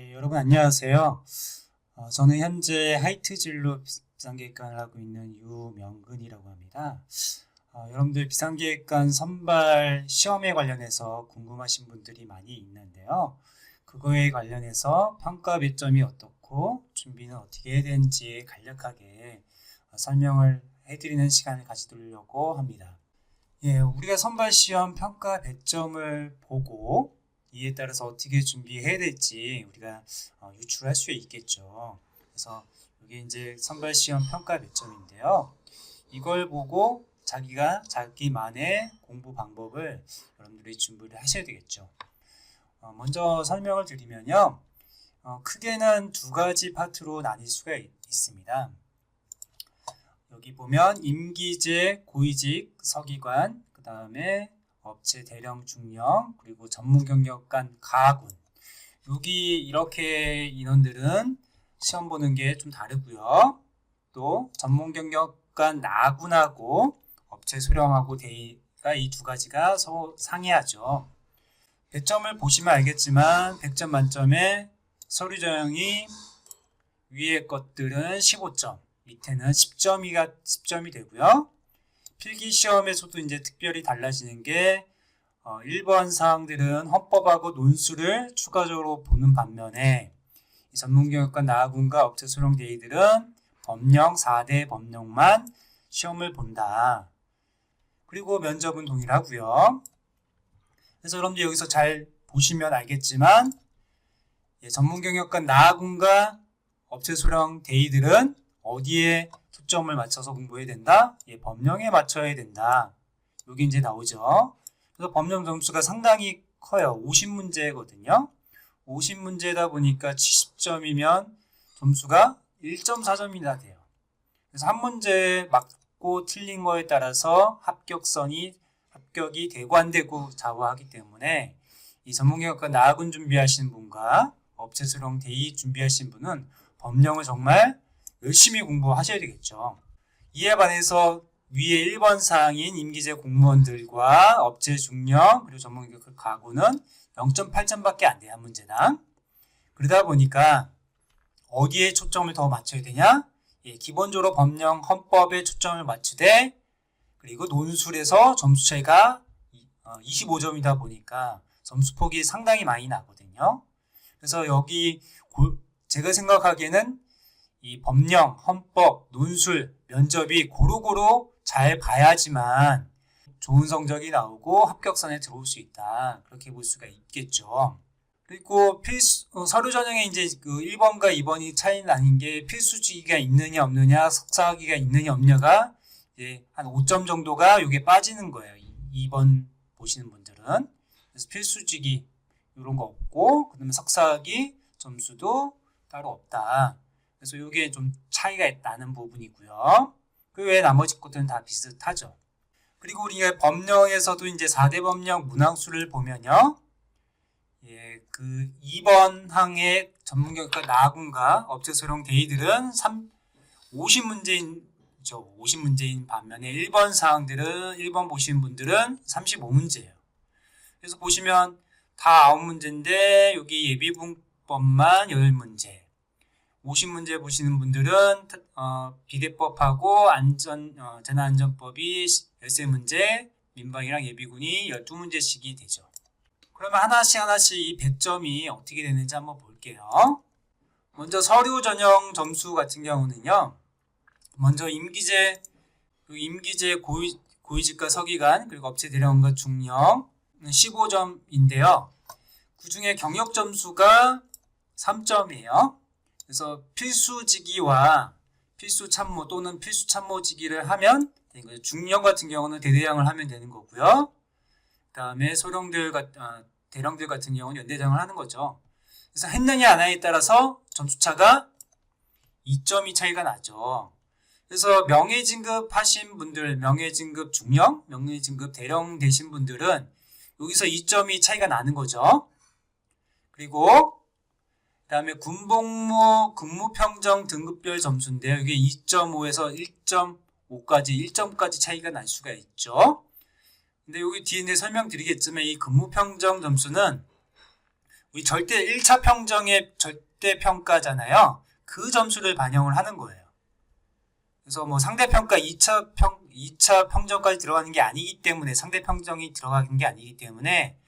네, 여러분 안녕하세요. 저는 현재 하이트 진로 비상계획관을 하고 있는 유명근이라고 합니다. 여러분들 비상계획관 선발 시험에 관련해서 궁금하신 분들이 많이 있는데요. 그거에 관련해서 평가 배점이 어떻고 준비는 어떻게 해야 되는지 간략하게 설명을 해드리는 시간을 가지려고 합니다. 예, 우리가 선발 시험 평가 배점을 보고 이에 따라서 어떻게 준비해야 될지 우리가 유출할 수 있겠죠. 그래서 이게 이제 선발 시험 평가 배점인데요. 이걸 보고 자기만의 공부 방법을 여러분들이 준비를 하셔야 되겠죠. 먼저 설명을 드리면요. 크게는 두 가지 파트로 나뉠 수가 있습니다. 여기 보면 임기제, 고위직, 서기관, 그 다음에 업체 대령 중령, 그리고 전문 경력관 가군. 여기 이렇게 인원들은 시험 보는 게 좀 다르고요. 또 전문 경력관 나군하고 업체 소령하고 대위가 이 두 가지가 서로 상이하죠. 배점을 보시면 알겠지만 100점 만점에 서류 전형이 위에 것들은 15점, 밑에는 10점이 되고요. 필기시험에서도 이제 특별히 달라지는 게 1번 사항들은 헌법하고 논술을 추가적으로 보는 반면에 전문경력관 나군과 업체 소령 대위들은 법령 4대 법령만 시험을 본다. 그리고 면접은 동일하고요. 그래서 여러분들 여기서 잘 보시면 알겠지만 전문경력관 나군과 업체 소령 대위들은 어디에 초점을 맞춰서 공부해야 된다? 법령에 맞춰야 된다. 여기 이제 나오죠. 그래서 법령 점수가 상당히 커요. 50문제거든요. 50문제다 보니까 70점이면 점수가 1.4점이나 돼요. 그래서 한 문제 맞고 틀린 거에 따라서 합격이 되고 안 되고 좌우하기 때문에 이 전문경력과 나군 준비하시는 분과 업체소령 대위 준비하시는 분은 법령을 정말 열심히 공부하셔야 되겠죠. 이에 반해서 위에 1번 사항인 임기제 공무원들과 업체 중령 그리고 전문경력 가구는 0.8점밖에 안 돼요. 한 문제당. 그러다 보니까 어디에 초점을 더 맞춰야 되냐? 기본적으로 법령 헌법에 초점을 맞추되 그리고 논술에서 점수 차이가 25점이다 보니까 점수폭이 상당히 많이 나거든요. 그래서 여기 제가 생각하기에는 이 법령, 헌법, 논술, 면접이 고루고루 잘 봐야지만 좋은 성적이 나오고 합격선에 들어올 수 있다. 그렇게 볼 수가 있겠죠. 그리고 서류 전형에 이제 그 1번과 2번이 차이 나는 게 필수지기가 있느냐 없느냐, 석사학위가 있느냐 없느냐가 이제 한 5점 정도가 이게 빠지는 거예요. 2번 보시는 분들은. 그래서 필수지기 이런 거 없고, 그다음에 석사학위 점수도 따로 없다. 그래서 이게 좀 차이가 나는 부분이고요. 그 외에 나머지 것들은 다 비슷하죠. 그리고 우리가 법령에서도 이제 4대 법령 문항수를 보면요. 그 2번 항의 전문경력과 나군과 업체소령 대위들은 50문제인 반면에 1번 사항들은 1번 보시는 분들은 35문제예요. 그래서 보시면 다 9문제인데 여기 예비분법만 10문제. 50문제 보시는 분들은 비대법하고 재난안전법이 13문제, 민방위랑 예비군이 12문제씩이 되죠. 그러면 하나씩 이 100점이 어떻게 되는지 한번 볼게요. 먼저 서류 전형 점수 같은 경우는요. 먼저 임기제 고위직과 서기관 그리고 업체 대령과 중령 15점인데요. 그 중에 경력 점수가 3점이에요. 그래서 필수직위와 필수참모 또는 필수참모직위를 하면 되는 거죠. 중령 같은 경우는 대대장을 하면 되는 거고요. 그 다음에 대령들 같은 경우는 연대장을 하는 거죠. 그래서 했느냐 안 하냐에 따라서 점수차가 2점이 차이가 나죠. 그래서 명예진급 하신 분들, 명예진급 중령, 명예진급 대령 되신 분들은 여기서 2점이 차이가 나는 거죠. 그리고 그 다음에 군복무 근무평정 등급별 점수인데요. 이게 2.5에서 1.5까지 차이가 날 수가 있죠. 근데 여기 뒤에 설명드리겠지만 이 근무평정 점수는 우리 1차 평정의 절대평가잖아요. 그 점수를 반영을 하는 거예요. 그래서 뭐 상대평가 2차 평정까지 들어가는 게 아니기 때문에, 상대평정이 들어가는 게 아니기 때문에,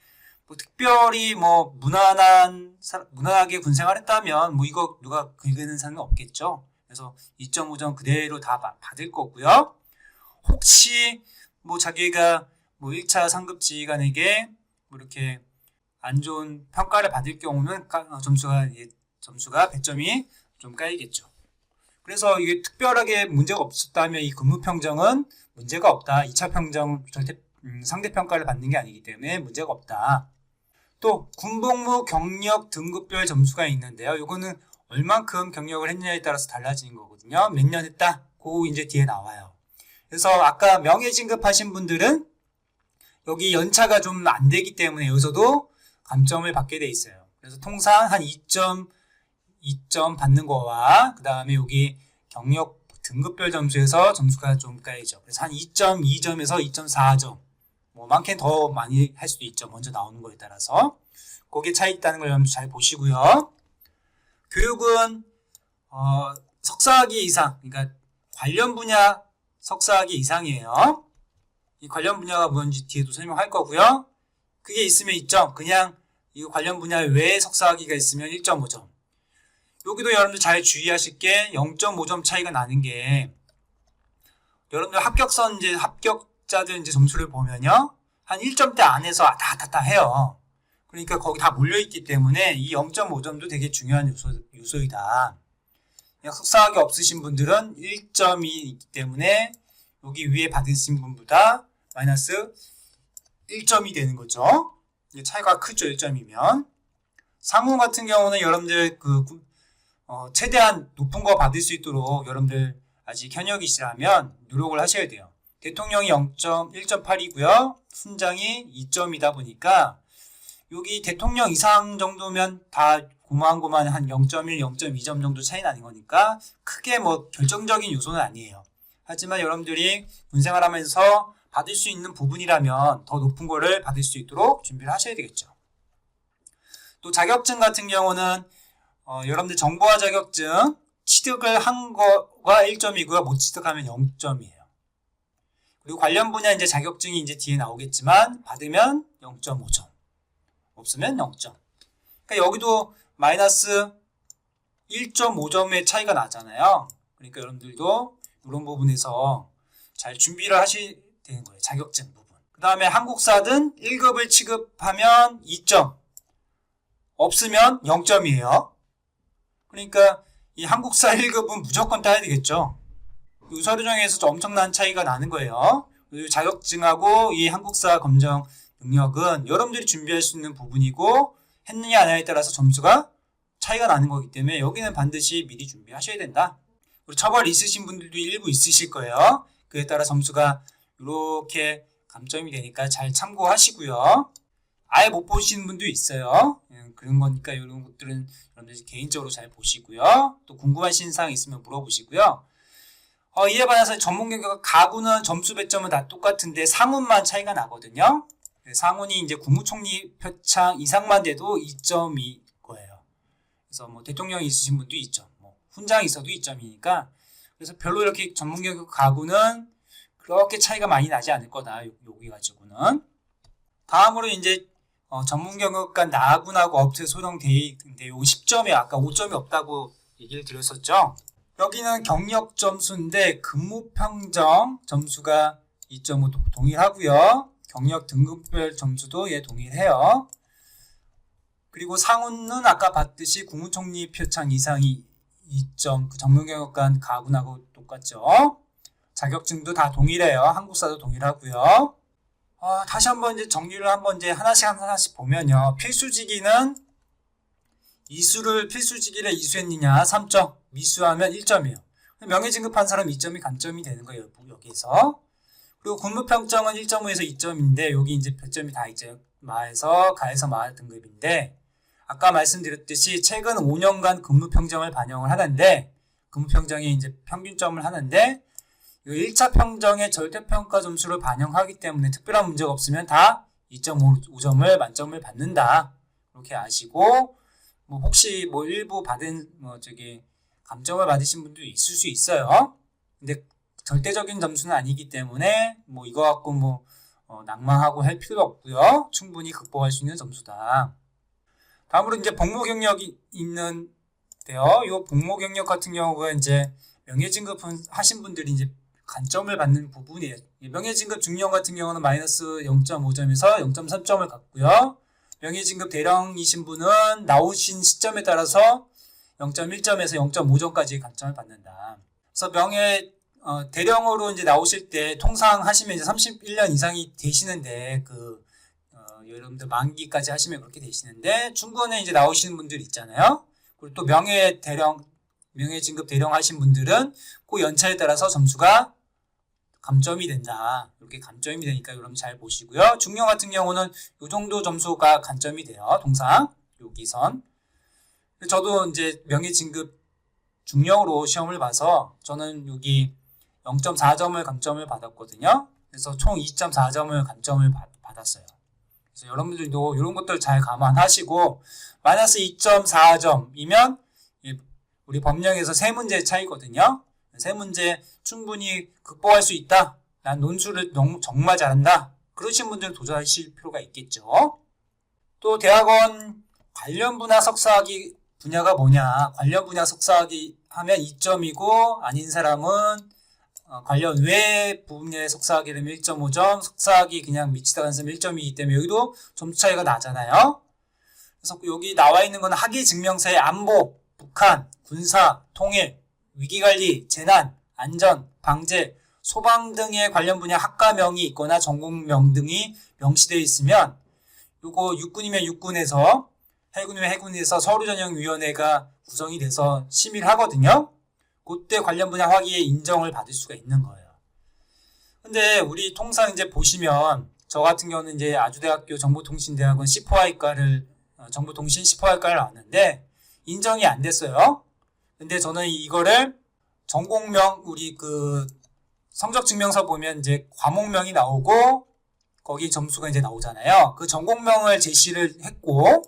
뭐 특별히 뭐 무난하게 군생활 했다면 뭐 이거 누가 긁는 사람은 없겠죠. 그래서 2.5점 그대로 다 받을 거고요. 혹시 뭐 자기가 뭐 1차 상급 지휘관에게 뭐 이렇게 안 좋은 평가를 받을 경우는 점수가 배점이 좀 까이겠죠. 그래서 이게 특별하게 문제가 없었다면 이 근무평정은 문제가 없다. 2차 평정 상대평가를 받는 게 아니기 때문에 문제가 없다. 또 군복무 경력 등급별 점수가 있는데요. 이거는 얼만큼 경력을 했느냐에 따라서 달라지는 거거든요. 몇 년 했다? 그거 이제 뒤에 나와요. 그래서 아까 명예 진급하신 분들은 여기 연차가 좀 안 되기 때문에 여기서도 감점을 받게 돼 있어요. 그래서 통상 한 2점 받는 거와 그 다음에 여기 경력 등급별 점수에서 점수가 좀 까이죠. 그래서 한 2.2점에서 2.4점, 뭐 많게는 더 많이 할 수도 있죠. 먼저 나오는 거에 따라서. 거기에 차이 있다는 걸 여러분 잘 보시고요. 교육은 석사학위 이상, 그러니까 관련 분야 석사학위 이상이에요. 이 관련 분야가 뭔지 뒤에도 설명할 거고요. 그게 있으면 2점, 그냥 이 관련 분야 외에 석사학위가 있으면 1.5점. 여기도 여러분들 잘 주의하실 게 0.5점 차이가 나는 게, 여러분들 합격자들 점수를 보면요, 한 1점대 안에서 다 해요. 그러니까 거기 다 몰려있기 때문에 이 0.5점도 되게 중요한 요소이다. 석사학위 없으신 분들은 1점이 있기 때문에 여기 위에 받으신 분보다 마이너스 1점이 되는 거죠. 이게 차이가 크죠, 1점이면. 상무 같은 경우는 여러분들 최대한 높은 거 받을 수 있도록 여러분들 아직 현역이시라면 노력을 하셔야 돼요. 대통령이 1.8이고요. 훈장이 2점이다 보니까 여기 대통령 이상 정도면 다 고만고만 한 0.1, 0.2점 정도 차이 나는 거니까 크게 뭐 결정적인 요소는 아니에요. 하지만 여러분들이 군생활하면서 받을 수 있는 부분이라면 더 높은 거를 받을 수 있도록 준비를 하셔야 되겠죠. 또 자격증 같은 경우는 여러분들 정보화 자격증 취득을 한 거가 1점이고요. 못 취득하면 0점이에요. 그리고 관련 분야 이제 자격증이 이제 뒤에 나오겠지만 받으면 0.5점. 없으면 0점. 그러니까 여기도 마이너스 1.5점의 차이가 나잖아요. 그러니까 여러분들도 이런 부분에서 잘 준비를 하셔야 되는 거예요. 자격증 부분. 그 다음에 한국사든 1급을 취급하면 2점. 없으면 0점이에요. 그러니까 이 한국사 1급은 무조건 따야 되겠죠. 이 서류정에서 엄청난 차이가 나는 거예요. 자격증하고 이 한국사 검정 능력은 여러분들이 준비할 수 있는 부분이고 했느냐 안 했느냐에 따라서 점수가 차이가 나는 거기 때문에 여기는 반드시 미리 준비하셔야 된다. 그리고 처벌 있으신 분들도 일부 있으실 거예요. 그에 따라 점수가 이렇게 감점이 되니까 잘 참고하시고요. 아예 못 보시는 분도 있어요. 그런 거니까 이런 것들은 여러분들 개인적으로 잘 보시고요. 또 궁금하신 사항 있으면 물어보시고요. 이에 반해서 전문경과 가구는 점수 배점은 다 똑같은데 상훈만 차이가 나거든요. 상훈이 이제 국무총리 표창 이상만 돼도 2점이 거예요. 그래서 뭐 대통령이 있으신 분도 2점, 뭐 훈장이 있어도 2점이니까 그래서 별로 이렇게 전문경과 가구는 그렇게 차이가 많이 나지 않을 거다. 여기 가지고는. 다음으로 이제 전문경영관 나군하고 업체 소령 대의인데 요 10점에 아까 5점이 없다고 얘기를 드렸었죠. 여기는 경력 점수인데 근무평정 점수가 2.5 동일하고요. 경력 등급별 점수도 동일해요. 그리고 상훈은 아까 봤듯이 국무총리 표창 이상이 2점, 그 전문경영관 가군하고 똑같죠. 자격증도 다 동일해요. 한국사도 동일하고요. 다시 한번 이제 정리를 한번 이제 하나씩 보면요. 필수직위는 필수직위를 이수했느냐 3점, 미수하면 1점이에요. 명예진급한 사람 2점이 감점이 되는 거예요. 여기에서. 그리고 군무평정은 1.5에서 2점인데 여기 이제 별점이 다 있죠. 마에서 가에서 마 등급인데 아까 말씀드렸듯이 최근 5년간 근무평정을 반영을 하는데 근무평정이 이제 평균점을 하는데 1차 평정의 절대평가 점수를 반영하기 때문에 특별한 문제가 없으면 다 2.5점을 만점을 받는다. 이렇게 아시고, 뭐 혹시 뭐 일부 받은 감점을 받으신 분도 있을 수 있어요. 근데 절대적인 점수는 아니기 때문에 뭐 이거 갖고 낭망하고 할 필요 없고요. 충분히 극복할 수 있는 점수다. 다음으로 이제 복무 경력이 있는데요. 이 복무 경력 같은 경우가 이제 명예진급 하신 분들이 이제 간점을 받는 부분이에요. 명예진급 중령 같은 경우는 마이너스 0.5점에서 0.3점을 갖고요. 명예진급 대령이신 분은 나오신 시점에 따라서 0.1점에서 0.5점까지 간점을 받는다. 그래서 대령으로 이제 나오실 때 통상 하시면 이제 31년 이상이 되시는데 여러분들 만기까지 하시면 그렇게 되시는데 중간에 이제 나오시는 분들 있잖아요. 그리고 또 명예진급 대령 하신 분들은 그 연차에 따라서 점수가 감점이 된다. 이렇게 감점이 되니까 여러분 잘 보시고요. 중령 같은 경우는 이 정도 점수가 감점이 돼요. 통상 여기선. 저도 이제 명예진급 중령으로 시험을 봐서 저는 여기 0.4점을 감점을 받았거든요. 그래서 총 2.4점을 감점을 받았어요. 그래서 여러분들도 이런 것들 잘 감안하시고 마이너스 2.4점이면 우리 법령에서 3문제 차이거든요. 3문제 충분히 극복할 수 있다. 난 논술을 정말 잘한다. 그러신 분들은 도전하실 필요가 있겠죠. 또 대학원 관련 분야 석사학위 분야가 뭐냐. 관련 분야 석사학위 하면 2점이고 아닌 사람은 관련 외 분야의 석사학위 되면 1.5점, 석사학위 그냥 미치다 간 사람 1점이기 때문에 여기도 점수 차이가 나잖아요. 그래서 여기 나와 있는 건 학위 증명서의 안보, 북한, 군사, 통일, 위기관리, 재난, 안전, 방재, 소방 등의 관련 분야 학과명이 있거나 전공명 등이 명시되어 있으면 요거 육군이면 육군에서 해군이면 해군에서 서류전형위원회가 구성이 돼서 심의를 하거든요. 그때 관련 분야 학위의 인정을 받을 수가 있는 거예요. 근데 우리 통상 이제 보시면 저 같은 경우는 이제 아주대학교 정보통신대학원 C4I과를 정보통신 C4I과를 나왔는데 인정이 안 됐어요. 근데 저는 이거를 전공명 우리 성적증명서 보면 이제 과목명이 나오고 거기 점수가 이제 나오잖아요. 그 전공명을 제시를 했고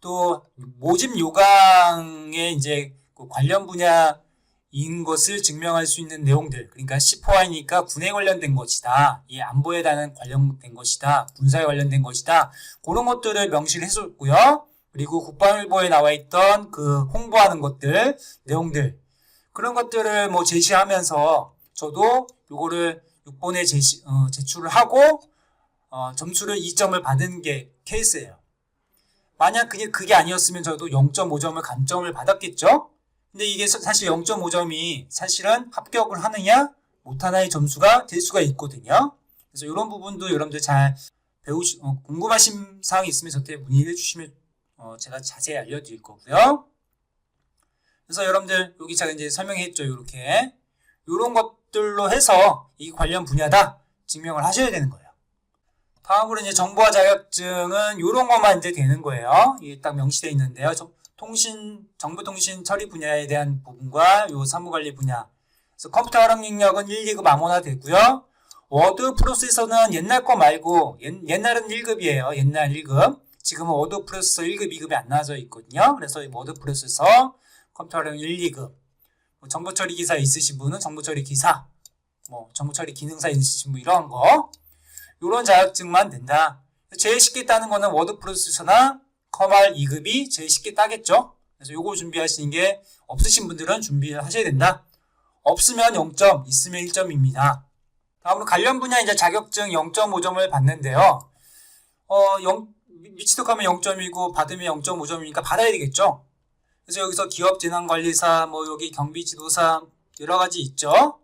또 모집 요강에 이제 그 관련 분야인 것을 증명할 수 있는 내용들, 그러니까 C4I니까 군에 관련된 것이다, 이 안보에 관련된 것이다, 군사에 관련된 것이다, 그런 것들을 명시를 해줬고요. 그리고 국방일보에 나와 있던 그 홍보하는 것들, 내용들, 그런 것들을 제시하면서 저도 요거를 6번에 제출을 하고 점수를 2점을 받은 게 케이스예요. 만약 그게 아니었으면 저도 0.5점을 감점을 받았겠죠? 근데 이게 사실 0.5점이 사실은 합격을 하느냐 못하나의 점수가 될 수가 있거든요. 그래서 이런 부분도 여러분들 잘 궁금하신 사항이 있으면 저한테 문의해 주시면 제가 자세히 알려드릴 거고요. 그래서 여러분들 여기 제가 이제 설명했죠. 이렇게 이런 것들로 해서 이 관련 분야다 증명을 하셔야 되는 거예요. 다음으로 이제 정보화 자격증은 이런 것만 이제 되는 거예요. 이게 딱 명시되어 있는데요. 정보통신 처리 분야에 대한 부분과 요 사무관리 분야. 그래서 컴퓨터 활용 능력은 1, 2급 아무나 되고요. 워드 프로세서는 옛날 거 말고 옛날은 1급이에요. 옛날 1급. 지금은 워드 프로세서 1급, 2급이 안 나와져 있거든요. 그래서 워드 프로세서 컴퓨터 활용 1, 2급. 정보처리 기사 있으신 분은 정보처리 기사, 정보처리 기능사 있으신 분 이런 거. 이런 자격증만 된다. 제일 쉽게 따는 거는 워드 프로세서나 컴활 2급이 제일 쉽게 따겠죠. 그래서 요거 준비하시는 게 없으신 분들은 준비를 하셔야 된다. 없으면 0점, 있으면 1점입니다. 다음으로 관련 분야 이제 자격증 0.5점을 받는데요. 미치득하면 0점이고 받으면 0.5점이니까 받아야 되겠죠. 그래서 여기서 기업재난관리사, 여기 경비지도사 여러 가지 있죠.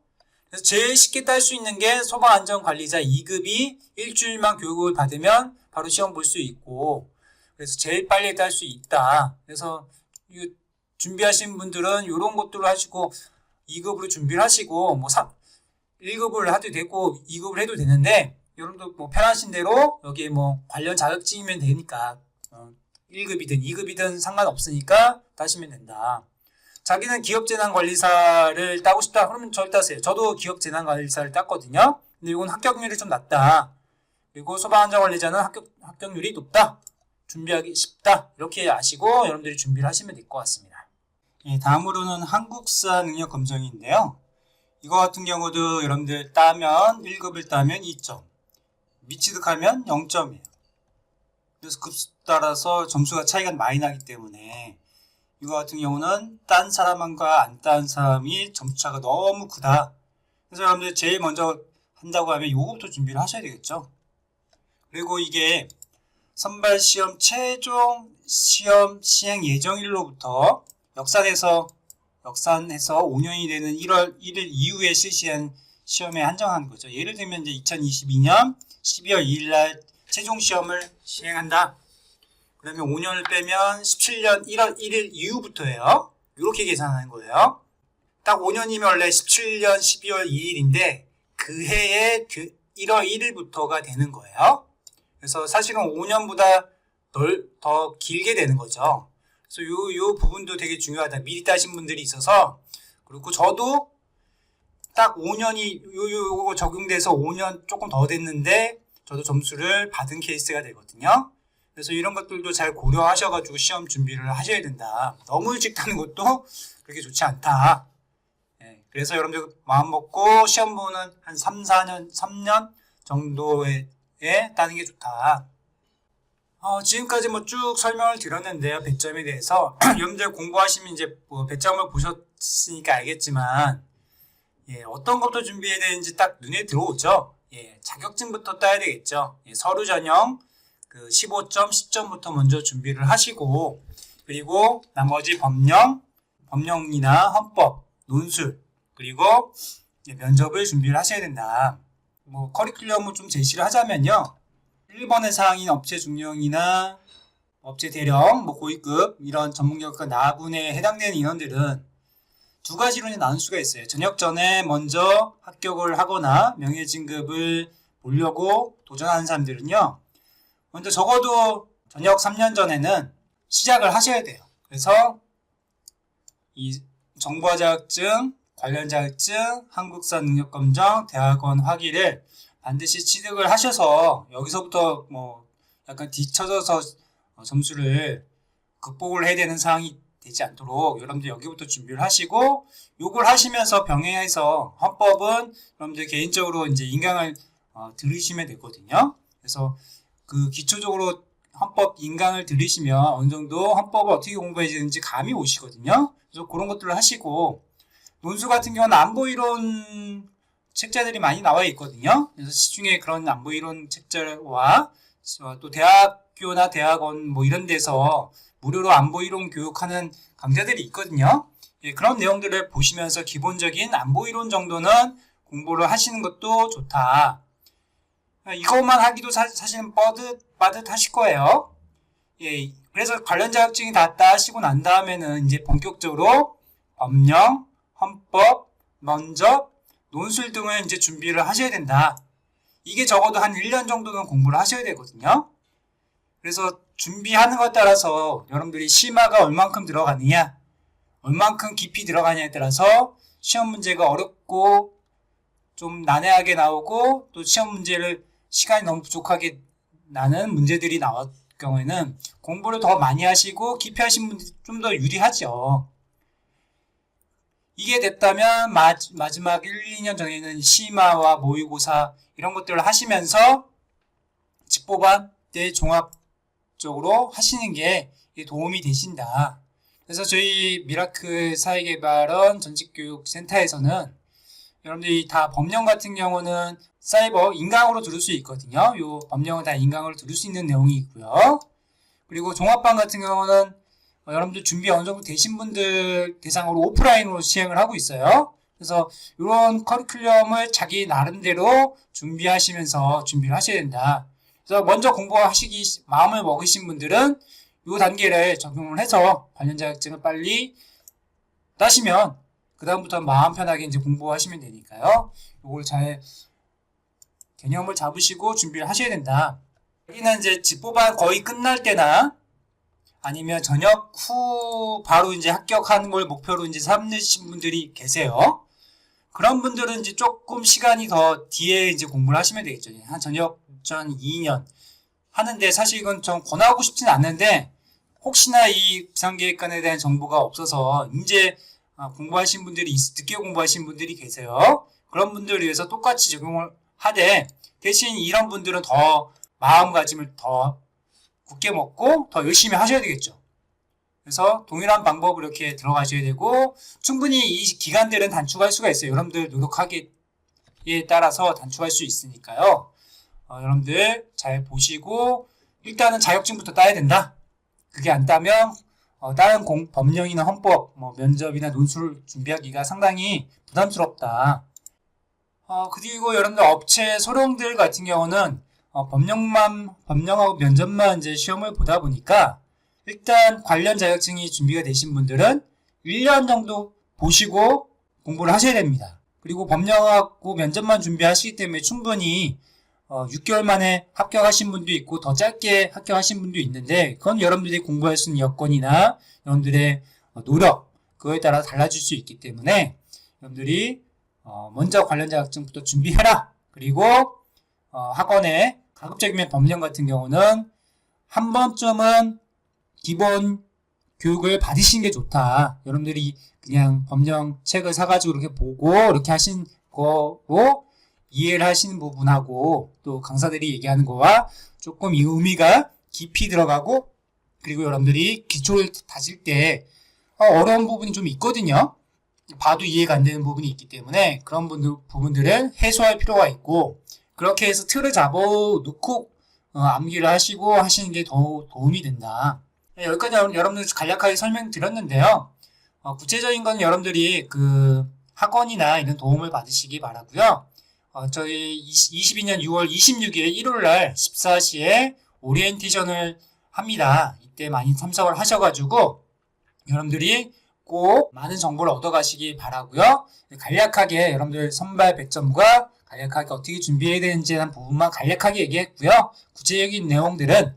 그래서 제일 쉽게 딸 수 있는 게 소방안전관리자 2급이 일주일만 교육을 받으면 바로 시험 볼 수 있고, 그래서 제일 빨리 딸 수 있다. 그래서 준비하신 분들은 이런 것들을 하시고 2급으로 준비를 하시고 1급을 해도 되고 2급을 해도 되는데 여러분들 편하신 대로 여기 관련 자격증이면 되니까 1급이든 2급이든 상관없으니까 따시면 된다. 자기는 기업재난관리사를 따고 싶다. 그러면 저를 따세요. 저도 기업재난관리사를 땄거든요. 근데 이건 합격률이 좀 낮다. 그리고 소방안전관리자는 합격률이 높다. 준비하기 쉽다. 이렇게 아시고 여러분들이 준비를 하시면 될 것 같습니다. 예, 다음으로는 한국사 능력 검정인데요. 이거 같은 경우도 여러분들 따면 1급을 따면 2점, 미취득하면 0점이에요. 그래서 급수 따라서 점수가 차이가 많이 나기 때문에 이거 같은 경우는 딴 사람과 안 딴 사람이 점수차가 너무 크다. 그래서 여러분들 제일 먼저 한다고 하면 요거부터 준비를 하셔야 되겠죠. 그리고 이게 선발 시험 최종 시험 시행 예정일로부터 역산해서 5년이 되는 1월 1일 이후에 실시한 시험에 한정한 거죠. 예를 들면 이제 2022년 12월 2일 날 최종 시험을 시행한다. 그러면 5년을 빼면 17년 1월 1일 이후부터예요. 이렇게 계산하는 거예요. 딱 5년이면 원래 17년 12월 2일인데 그 해의 1월 1일부터가 되는 거예요. 그래서 사실은 5년보다 더 길게 되는 거죠. 그래서 요 부분도 되게 중요하다. 미리 따신 분들이 있어서. 그리고 저도 딱 5년이 요거 적용돼서 5년 조금 더 됐는데 저도 점수를 받은 케이스가 되거든요. 그래서 이런 것들도 잘 고려하셔가지고 시험 준비를 하셔야 된다. 너무 일찍 따는 것도 그렇게 좋지 않다. 예, 그래서 여러분들 마음 먹고 시험 보는 한 3년 정도에 따는 게 좋다. 지금까지 뭐 쭉 설명을 드렸는데요. 배점에 대해서. 여러분들 공부하시면 이제 뭐 배점을 보셨으니까 알겠지만, 예, 어떤 것도 준비해야 되는지 딱 눈에 들어오죠. 예, 자격증부터 따야 되겠죠. 예, 서류 전형, 15점, 10점부터 먼저 준비를 하시고, 그리고 나머지 법령이나 헌법, 논술, 그리고 면접을 준비를 하셔야 된다. 뭐, 커리큘럼을 좀 제시를 하자면요. 1번의 사항인 업체 중령이나 업체 대령, 뭐 고위급 이런 전문교육과 나군에 해당되는 인원들은 두 가지로 나눌 수가 있어요. 전역 전에 먼저 합격을 하거나 명예진급을 보려고 도전하는 사람들은요. 먼저 적어도 전역 3년 전에는 시작을 하셔야 돼요. 그래서 이 정보화 자격증, 관련 자격증, 한국사 능력검정, 대학원 학위를 반드시 취득을 하셔서 여기서부터 뭐 약간 뒤쳐져서 점수를 극복을 해야 되는 상황이 되지 않도록 여러분들 여기부터 준비를 하시고, 요걸 하시면서 병행해서 헌법은 여러분들 개인적으로 이제 인강을 들으시면 되거든요. 그래서 기초적으로 헌법 인강을 들으시면 어느 정도 헌법을 어떻게 공부해야 되는지 감이 오시거든요. 그래서 그런 것들을 하시고, 논술 같은 경우는 안보이론 책자들이 많이 나와 있거든요. 그래서 시중에 그런 안보이론 책자와 또 대학교나 대학원 뭐 이런 데서 무료로 안보이론 교육하는 강좌들이 있거든요. 예, 그런 내용들을 보시면서 기본적인 안보이론 정도는 공부를 하시는 것도 좋다. 이것만 하기도 사실은 빠듯하실 거예요. 예, 그래서 관련 자격증이 다 따시고 난 다음에는 이제 본격적으로 법령, 헌법, 면접, 논술 등을 이제 준비를 하셔야 된다. 이게 적어도 한 1년 정도는 공부를 하셔야 되거든요. 그래서 준비하는 것에 따라서 여러분들이 심화가 얼만큼 들어가느냐, 얼만큼 깊이 들어가냐에 따라서 시험 문제가 어렵고 좀 난해하게 나오고, 또 시험 문제를 시간이 너무 부족하게 나는 문제들이 나올 경우에는 공부를 더 많이 하시고 깊이 하신 분들이 좀 더 유리하죠. 이게 됐다면 마지막 1, 2년 전에는 심화와 모의고사 이런 것들을 하시면서 직보반 때 종합적으로 하시는 게 도움이 되신다. 그래서 저희 미라클 사회개발원 전직교육센터에서는 여러분들이 다 법령 같은 경우는 사이버 인강으로 들을 수 있거든요. 요 법령은 다 인강으로 들을 수 있는 내용이 있고요. 그리고 종합반 같은 경우는 여러분들 준비 어느 정도 되신 분들 대상으로 오프라인으로 시행을 하고 있어요. 그래서 이런 커리큘럼을 자기 나름대로 준비하시면서 준비를 하셔야 된다. 그래서 먼저 공부하시기 마음을 먹으신 분들은 이 단계를 적용을 해서 관련 자격증을 빨리 따시면 그 다음부터 마음 편하게 이제 공부하시면 되니까요. 이걸 잘 개념을 잡으시고 준비를 하셔야 된다. 여기는 이제 직보반 거의 끝날 때나 아니면 전역 후 바로 이제 합격하는 걸 목표로 이제 삼으신 분들이 계세요. 그런 분들은 이제 조금 시간이 더 뒤에 이제 공부를 하시면 되겠죠. 한 전역 전 2년, 하는데 사실 이건 좀 권하고 싶지는 않는데 혹시나 이 비상계획관에 대한 정보가 없어서 이제 공부하신 분들이 늦게 공부하신 분들이 계세요. 그런 분들을 위해서 똑같이 적용을 하되 대신 이런 분들은 더 마음가짐을 더 굳게 먹고 더 열심히 하셔야 되겠죠. 그래서 동일한 방법으로 이렇게 들어가셔야 되고 충분히 이 기간들은 단축할 수가 있어요. 여러분들 노력하기에 따라서 단축할 수 있으니까요. 여러분들 잘 보시고 일단은 자격증부터 따야 된다. 그게 안 따면 다른 법령이나 헌법, 면접이나 논술 준비하기가 상당히 부담스럽다. 그리고 여러분들 업체 소령들 같은 경우는 법령하고 면접만 이제 시험을 보다 보니까 일단 관련 자격증이 준비가 되신 분들은 1년 정도 보시고 공부를 하셔야 됩니다. 그리고 법령하고 면접만 준비하시기 때문에 충분히 6개월 만에 합격하신 분도 있고 더 짧게 합격하신 분도 있는데 그건 여러분들이 공부할 수 있는 여건이나 여러분들의 노력 그거에 따라 달라질 수 있기 때문에 여러분들이 먼저 관련 자격증부터 준비해라. 그리고 학원에 가급적이면 법령 같은 경우는 한 번쯤은 기본 교육을 받으시는 게 좋다. 여러분들이 그냥 법령 책을 사가지고 이렇게 보고 이렇게 하신 거로 이해를 하시는 부분하고 또 강사들이 얘기하는 거와 조금 이 의미가 깊이 들어가고 그리고 여러분들이 기초를 다질 때 어려운 부분이 좀 있거든요. 봐도 이해가 안 되는 부분이 있기 때문에 그런 부분들은 해소할 필요가 있고 그렇게 해서 틀을 잡아놓고 암기를 하시고 하시는 게 더 도움이 된다. 여기까지 여러분들 간략하게 설명드렸는데요. 구체적인 건 여러분들이 그 학원이나 이런 도움을 받으시기 바라고요. 저희 22년 6월 26일 일요일날 14시에 오리엔테이션을 합니다. 이때 많이 참석을 하셔가지고 여러분들이 꼭 많은 정보를 얻어가시기 바라고요. 간략하게 여러분들 선발 배점과 간략하게 어떻게 준비해야 되는지 한 부분만 간략하게 얘기했고요. 구체적인 내용들은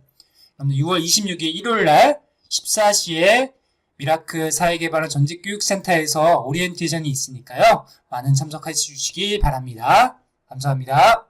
6월 26일 일요일날 14시에 미라클 사회개발원 전직교육센터에서 오리엔테이션이 있으니까요. 많은 참석해 주시기 바랍니다. 감사합니다.